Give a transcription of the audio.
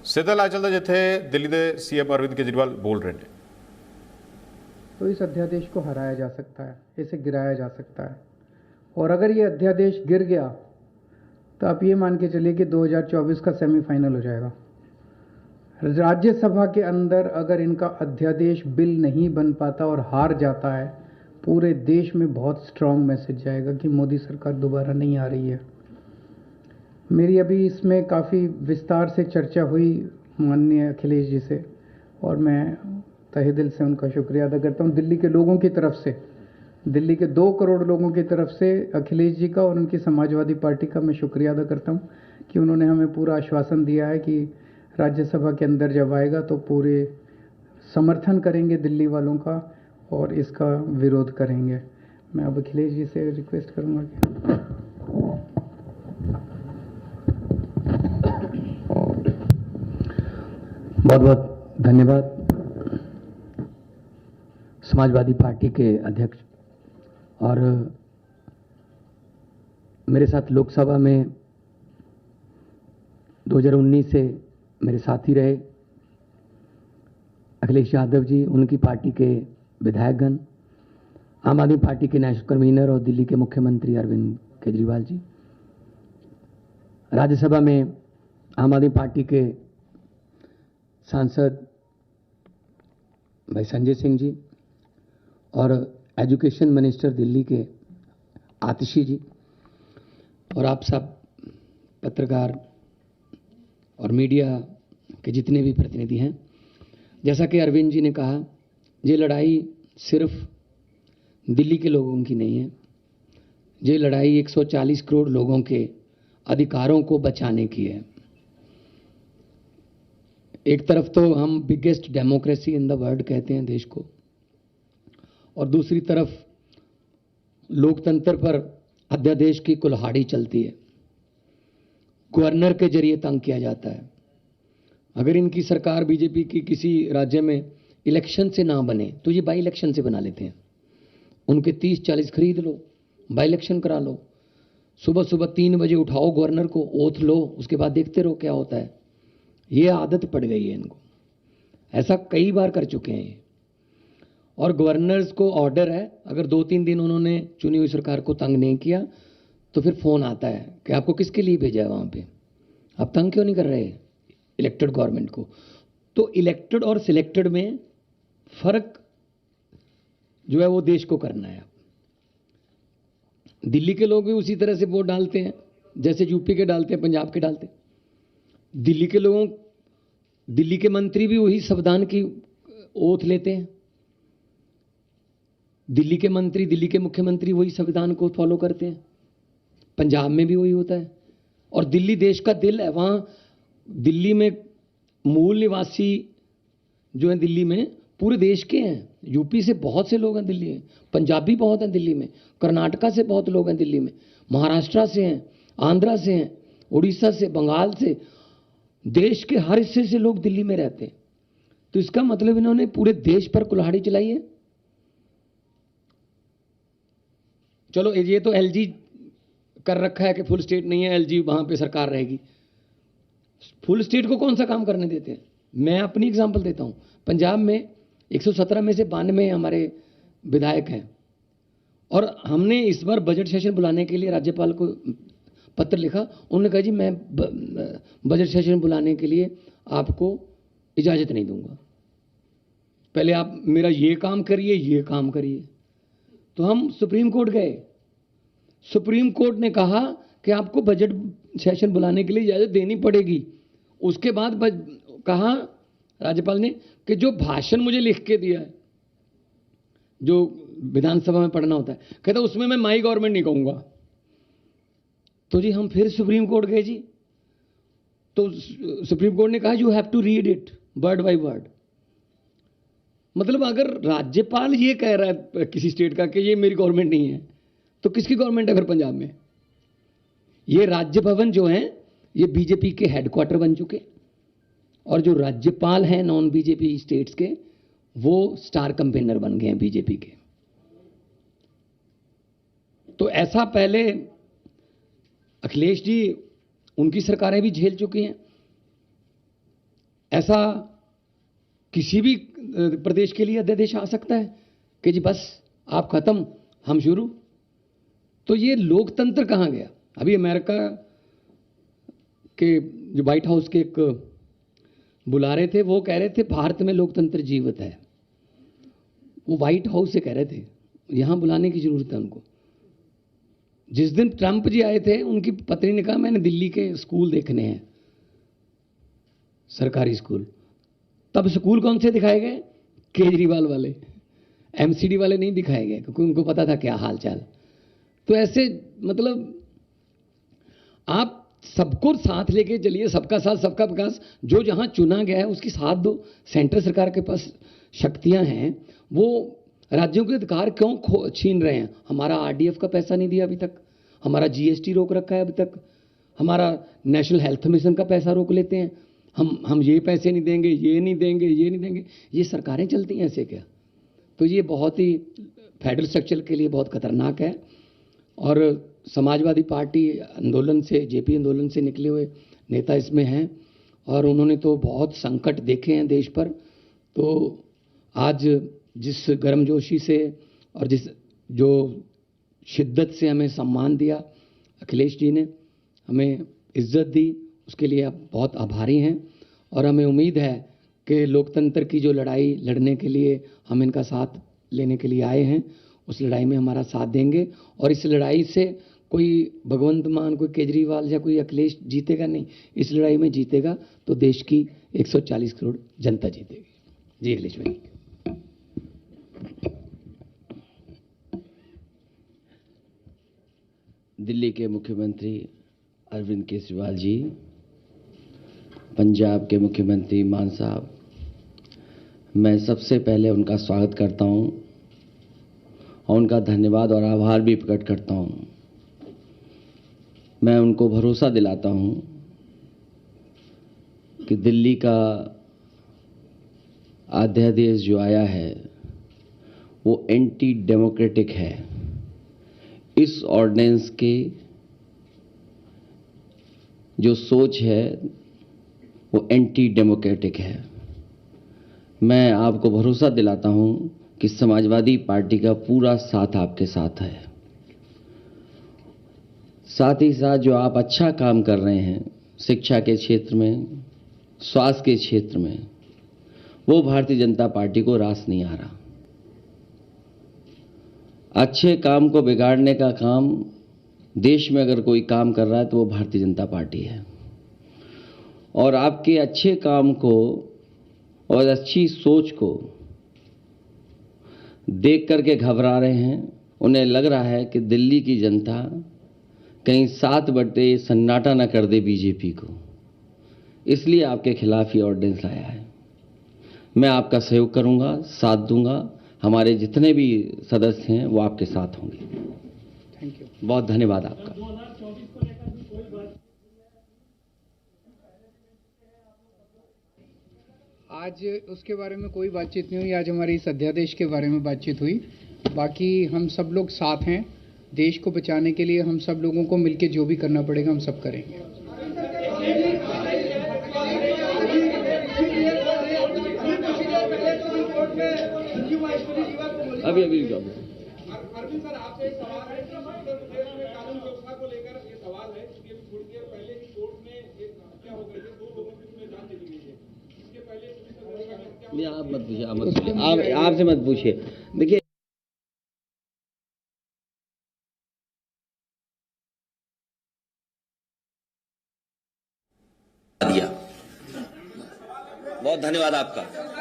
ਸਿੱਧਾ ਲਾ ਚੱਲਦਾ ਜਿੱਥੇ ਦਿੱਲੀ ਦੇ ਸੀਐਮ ਅਰविंद केजरीवाल बोल रहे हैं। तो इस अध्यादेश को हराया जा सकता है, इसे गिराया जा सकता है। और अगर ये अध्यादेश गिर गया तो आप ये मान के चलिए कि 2024 का सेमीफाइनल हो जाएगा। राज्यसभा के अंदर अगर इनका अध्यादेश बिल नहीं बन पाता और हार जाता है, पूरे देश में बहुत स्ट्रांग मैसेज जाएगा कि मोदी सरकार दोबारा नहीं आ रही है। मेरी अभी इसमें काफ़ी विस्तार से चर्चा हुई माननीय अखिलेश जी से, और मैं तहे दिल से उनका शुक्रिया अदा करता हूं। दिल्ली के लोगों की तरफ से, दिल्ली के 2 करोड़ लोगों की तरफ से अखिलेश जी का और उनकी समाजवादी पार्टी का मैं शुक्रिया अदा करता हूं कि उन्होंने हमें पूरा आश्वासन दिया है कि राज्यसभा के अंदर जब आएगा तो पूरे समर्थन करेंगे दिल्ली वालों का और इसका विरोध करेंगे। मैं अब अखिलेश जी से रिक्वेस्ट करूंगा कि बहुत बहुत धन्यवाद। समाजवादी पार्टी के अध्यक्ष और मेरे साथ लोकसभा में 2019 से मेरे साथी रहे अखिलेश यादव जी, उनकी पार्टी के विधायकगण, आम आदमी पार्टी के नेशनल कन्वीनर और दिल्ली के मुख्यमंत्री अरविंद केजरीवाल जी, राज्यसभा में आम आदमी पार्टी के सांसद भाई संजय सिंह जी और एजुकेशन मिनिस्टर दिल्ली के आतिशी जी, और आप सब पत्रकार और मीडिया के जितने भी प्रतिनिधि हैं। जैसा कि अरविंद जी ने कहा, ये लड़ाई सिर्फ दिल्ली के लोगों की नहीं है, ये लड़ाई 140 करोड़ लोगों के अधिकारों को बचाने की है। एक तरफ तो हम biggest democracy in the world कहते हैं देश को, और दूसरी तरफ लोकतंत्र पर अध्यादेश की कुल्हाड़ी चलती है, गवर्नर के जरिए तंग किया जाता है। अगर इनकी सरकार बीजेपी की किसी राज्य में इलेक्शन से ना बने तो ये बाई इलेक्शन से बना लेते हैं। उनके 30-40 खरीद लो, बाई इलेक्शन करा लो, सुबह सुबह 3 बजे उठाओ गवर्नर को, ओथ लो, उसके बाद देखते रहो क्या होता है। ये आदत पड़ गई है इनको, ऐसा कई बार कर चुके हैं ये। और गवर्नर्स को ऑर्डर है, अगर 2-3 दिन उन्होंने चुनी हुई सरकार को तंग नहीं किया तो फिर फोन आता है कि आपको किसके लिए भेजा है वहां पे, आप तंग क्यों नहीं कर रहे इलेक्टेड गवर्नमेंट को। तो इलेक्टेड और सिलेक्टेड में फर्क जो है वो देश को करना है। दिल्ली के लोग भी उसी तरह से वोट डालते हैं जैसे यूपी के डालते हैं, पंजाब के डालते हैं। दिल्ली के लोगों, दिल्ली के मंत्री भी वही संविधान की ओथ लेते हैं, दिल्ली के मंत्री, दिल्ली के मुख्यमंत्री वही संविधान को फॉलो करते हैं। पंजाब में भी वही होता है। और दिल्ली देश का दिल है, वहां दिल्ली में मूल निवासी जो है दिल्ली में पूरे देश के हैं। यूपी से बहुत से लोग हैं दिल्ली में, पंजाबी बहुत हैं दिल्ली में, कर्नाटका से बहुत लोग हैं दिल्ली में, महाराष्ट्र से हैं, आंध्रा से हैं, उड़ीसा से, बंगाल से, देश के हर हिस्से से लोग दिल्ली में रहते हैं। तो इसका मतलब इन्होंने पूरे देश पर कुल्हाड़ी चलाई है। चलो ये तो एलजी कर रखा है कि फुल स्टेट नहीं है, एलजी वहां पे सरकार रहेगी। फुल स्टेट को कौन सा काम करने देते हैं। मैं अपनी एग्जांपल देता हूं, पंजाब में 117 में से 92 हमारे विधायक हैं, और हमने इस बार बजट सेशन बुलाने के लिए राज्यपाल को पत्र लिखा। उन्होंने कहा जी मैं बजट सेशन बुलाने के लिए आपको इजाजत नहीं दूंगा, पहले आप मेरा ये काम करिए, ये काम करिए। तो हम सुप्रीम कोर्ट गए, सुप्रीम कोर्ट ने कहा कि आपको बजट सेशन बुलाने के लिए इजाजत देनी पड़ेगी। उसके बाद कहा राज्यपाल ने कि जो भाषण मुझे लिख के दिया है, जो विधानसभा में पढ़ना होता है, कहता उसमें मैं माई गवर्नमेंट नहीं कहूंगा। तो जी हम फिर सुप्रीम कोर्ट गए जी, तो सुप्रीम कोर्ट ने कहा you have to read it word by word. मतलब अगर राज्यपाल ये कह रहा है किसी स्टेट का कि ये मेरी गवर्नमेंट नहीं है, तो किसकी गवर्नमेंट है फिर पंजाब में। ये राज्य भवन जो है ये बीजेपी के हेडक्वार्टर बन चुके, और जो राज्यपाल हैं नॉन बीजेपी स्टेट्स के, वो स्टार कैंपेनर बन गए हैं बीजेपी के। तो ऐसा पहले अखिलेश जी, उनकी सरकारें भी झेल चुकी हैं। ऐसा किसी भी प्रदेश के लिए अध्यादेश आ सकता है कि जी बस आप खत्म हम शुरू? तो ये लोकतंत्र कहाँ गया? अभी अमेरिका के जो व्हाइट हाउस के एक बुला रहे थे, वो कह रहे थे भारत में लोकतंत्र जीवित है। वो व्हाइट हाउस से कह रहे थे, यहां बुलाने की जरूरत है उनको। जिस दिन ट्रंप जी आए थे, उनकी पत्नी ने कहा मैंने दिल्ली के स्कूल देखने हैं, सरकारी स्कूल। तब स्कूल कौन से दिखाए गए? केजरीवाल वाले, एमसीडी वाले नहीं दिखाए गए, क्योंकि उनको पता था क्या हाल चाल। तो ऐसे मतलब आप सबको साथ लेके चलिए, सबका साथ सबका विकास। जो जहां चुना गया है उसकी साथ दो। सेंट्रल सरकार के पास शक्तियां हैं, वो राज्यों के अधिकार क्यों छीन रहे हैं? हमारा आरडीएफ का पैसा नहीं दिया अभी तक, हमारा जीएसटी रोक रखा है अभी तक, हमारा नेशनल हेल्थ मिशन का पैसा रोक लेते हैं। हम ये पैसे नहीं देंगे, ये नहीं देंगे, ये नहीं देंगे। ये सरकारें चलती हैं ऐसे क्या? तो ये बहुत ही फेडरल स्ट्रक्चर के लिए बहुत खतरनाक है। और समाजवादी पार्टी आंदोलन से, जेपी आंदोलन से निकले हुए नेता इसमें हैं, और उन्होंने तो बहुत संकट देखे हैं देश पर। तो आज जिस गर्मजोशी से और जिस जो शिद्दत से हमें सम्मान दिया, अखिलेश जी ने हमें इज्जत दी, उसके लिए आप बहुत आभारी हैं। और हमें उम्मीद है कि लोकतंत्र की जो लड़ाई लड़ने के लिए हम इनका साथ लेने के लिए आए हैं, उस लड़ाई में हमारा साथ देंगे। और इस लड़ाई से कोई भगवंत मान, कोई केजरीवाल या कोई अखिलेश जीतेगा नहीं। इस लड़ाई में जीतेगा तो देश की 140 करोड़ जनता जीतेगी। जी अखिलेश भाई। दिल्ली के मुख्यमंत्री अरविंद केजरीवाल जी, पंजाब के मुख्यमंत्री मान साहब, मैं सबसे पहले उनका स्वागत करता हूं और उनका धन्यवाद और आभार भी प्रकट करता हूं। मैं उनको भरोसा दिलाता हूं कि दिल्ली का अध्यादेश जो आया है वो एंटी डेमोक्रेटिक है। इस ऑर्डिनेंस के जो सोच है वो एंटी डेमोक्रेटिक है। मैं आपको भरोसा दिलाता हूं कि समाजवादी पार्टी का पूरा साथ आपके साथ है। साथ ही साथ जो आप अच्छा काम कर रहे हैं शिक्षा के क्षेत्र में, स्वास्थ्य के क्षेत्र में, वो भारतीय जनता पार्टी को रास नहीं आ रहा। अच्छे काम को बिगाड़ने का काम देश में अगर कोई काम कर रहा है तो वो भारतीय जनता पार्टी है। और आपके अच्छे काम को और अच्छी सोच को देख करके घबरा रहे हैं। उन्हें लग रहा है कि दिल्ली की जनता कहीं 7 बटे सन्नाटा न कर दे बीजेपी को, इसलिए आपके खिलाफ ये ऑर्डिनेंस लाया है। मैं आपका सहयोग करूंगा, साथ दूंगा। हमारे जितने भी सदस्य हैं वो आपके साथ होंगे। Thank you. बहुत धन्यवाद आपका। आज उसके बारे में कोई बातचीत नहीं हुई। आज हमारी इस अध्यादेश के बारे में बातचीत हुई। बाकी हम सब लोग साथ हैं। देश को बचाने के लिए हम सब लोगों को मिलकर जो भी करना पड़ेगा हम सब करेंगे। अभी अरविंद सर, आपसे एक सवाल है कि उत्तर प्रदेश में कानून व्यवस्था को लेकर ये सवाल है कि अभी थोड़ी देर पहले ही कोर्ट में एक हत्या हो गई है, 2 लोगों की उसमें जान चली गई है। इसके पहले नहीं, आप मत पूछिए, आप मत पूछिए, आपसे मत पूछिए। देखिए, बहुत धन्यवाद आपका।